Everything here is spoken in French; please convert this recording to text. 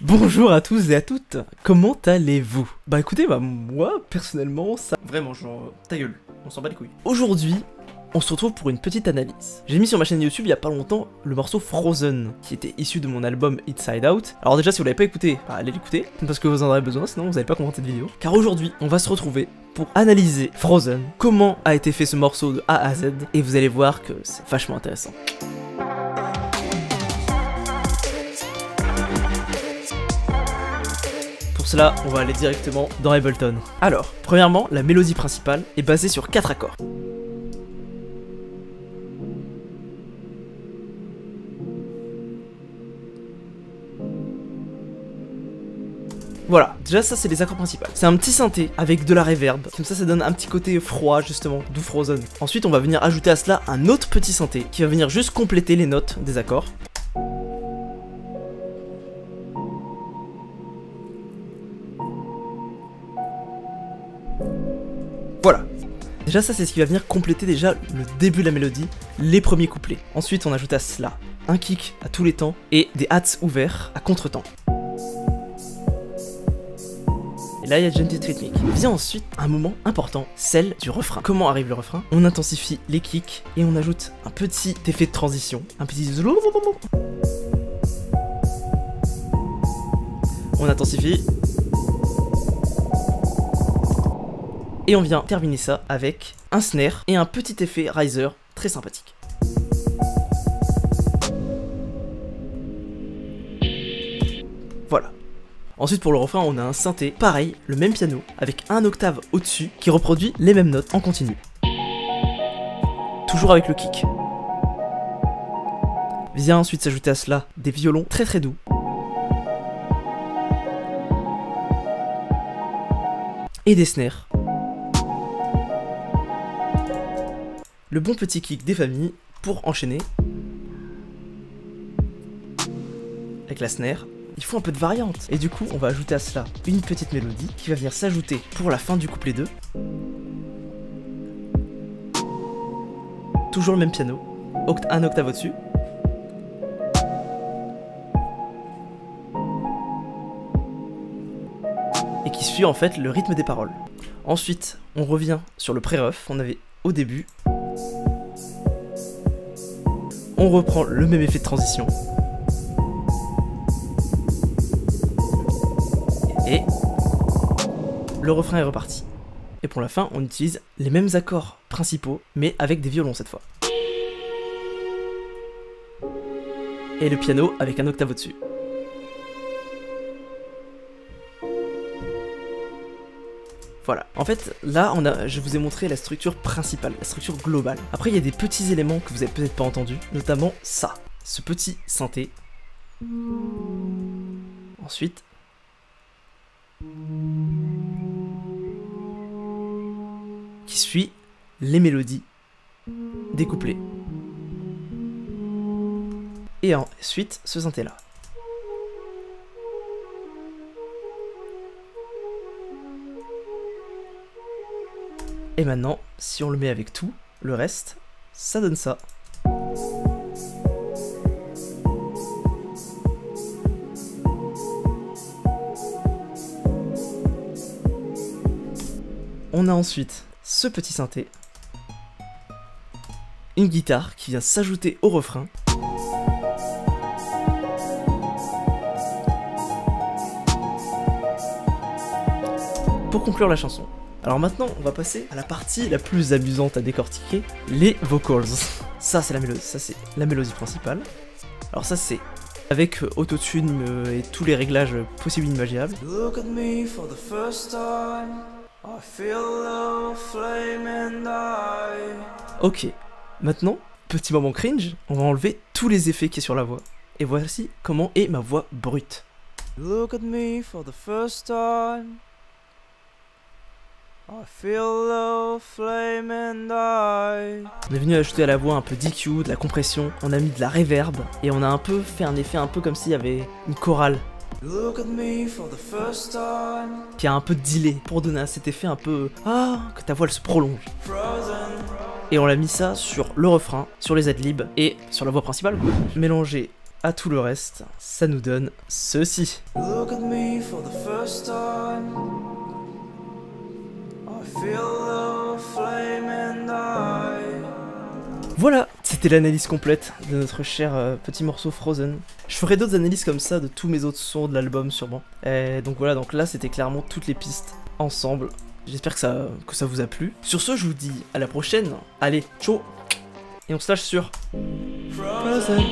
Bonjour à tous et à toutes, comment allez-vous? Bah écoutez, moi, personnellement, ça... Vraiment, genre, ta gueule, on s'en bat les couilles. Aujourd'hui, on se retrouve pour une petite analyse. J'ai mis sur ma chaîne YouTube il y a pas longtemps le morceau Frozen, qui était issu de mon album Inside Out. Alors déjà, si vous l'avez pas écouté, bah allez l'écouter, parce que vous en aurez besoin, sinon vous allez pas comprendre cette vidéo. Car aujourd'hui, on va se retrouver pour analyser Frozen, comment a été fait ce morceau de A à Z, et vous allez voir que c'est vachement intéressant. Pour cela, on va aller directement dans Ableton. Alors, premièrement, la mélodie principale est basée sur 4 accords. Voilà, déjà ça c'est les accords principaux. C'est un petit synthé avec de la reverb, comme ça donne un petit côté froid justement, d'où Frozen. Ensuite on va venir ajouter à cela un autre petit synthé qui va venir juste compléter les notes des accords. Voilà. Déjà ça c'est ce qui va venir compléter déjà le début de la mélodie, les premiers couplets. Ensuite on ajoute à cela un kick à tous les temps et des hats ouverts à contre-temps. Et là il y a Gentle Rhythmic. Vient ensuite un moment important, celle du refrain. Comment arrive le refrain? On intensifie les kicks et on ajoute un petit effet de transition, un petit... On intensifie. Et on vient terminer ça avec un snare et un petit effet riser très sympathique. Voilà. Ensuite pour le refrain on a un synthé, pareil, le même piano, avec un octave au-dessus qui reproduit les mêmes notes en continu. Toujours avec le kick. Vient ensuite s'ajouter à cela des violons très doux. Et des snares. Le bon petit kick des familles pour enchaîner avec la snare. Il faut un peu de variante. Et du coup, on va ajouter à cela une petite mélodie qui va venir s'ajouter pour la fin du couplet 2. Toujours le même piano, un octave au-dessus. Et qui suit en fait le rythme des paroles. Ensuite, on revient sur le pré-ref qu'on avait au début. On reprend le même effet de transition. Et le refrain est reparti. Et pour la fin, on utilise les mêmes accords principaux, mais avec des violons cette fois. Et le piano avec un octave au-dessus. Voilà. En fait, là, je vous ai montré la structure principale, la structure globale. Après, il y a des petits éléments que vous avez peut-être pas entendus, notamment ça, ce petit synthé. Ensuite, qui suit les mélodies des couplets. Et ensuite, ce synthé là. Et maintenant, si on le met avec tout, le reste, ça donne ça. On a ensuite ce petit synthé, une guitare qui vient s'ajouter au refrain. Pour conclure la chanson. Alors maintenant, on va passer à la partie la plus amusante à décortiquer, les vocals. Ça c'est la mélodie, ça c'est la mélodie principale. Alors ça c'est avec autotune et tous les réglages possibles et imaginables. Look at me for the first time. I feel love, flame and I... Ok, maintenant, petit moment cringe, on va enlever tous les effets qui est sur la voix. Et voici comment est ma voix brute. Look at me for the first time. I feel love, flame and I... On est venu ajouter à la voix un peu d'EQ, de la compression, on a mis de la reverb, et on a un peu fait un effet un peu comme s'il y avait une chorale. Look at me for the first time. Qui a un peu de delay pour donner cet effet un peu... Ah, que ta voix elle se prolonge. Et on l'a mis ça sur le refrain, sur les adlibs et sur la voix principale. Mélangé à tout le reste, ça nous donne ceci. Look at me for the first time. I feel the flame and I... Voilà, c'était l'analyse complète de notre cher petit morceau Frozen. Je ferai d'autres analyses comme ça de tous mes autres sons de l'album sûrement. Et donc voilà, donc là c'était clairement toutes les pistes ensemble. J'espère que ça vous a plu. Sur ce, je vous dis à la prochaine. Allez, ciao. Et on se lâche sur Frozen.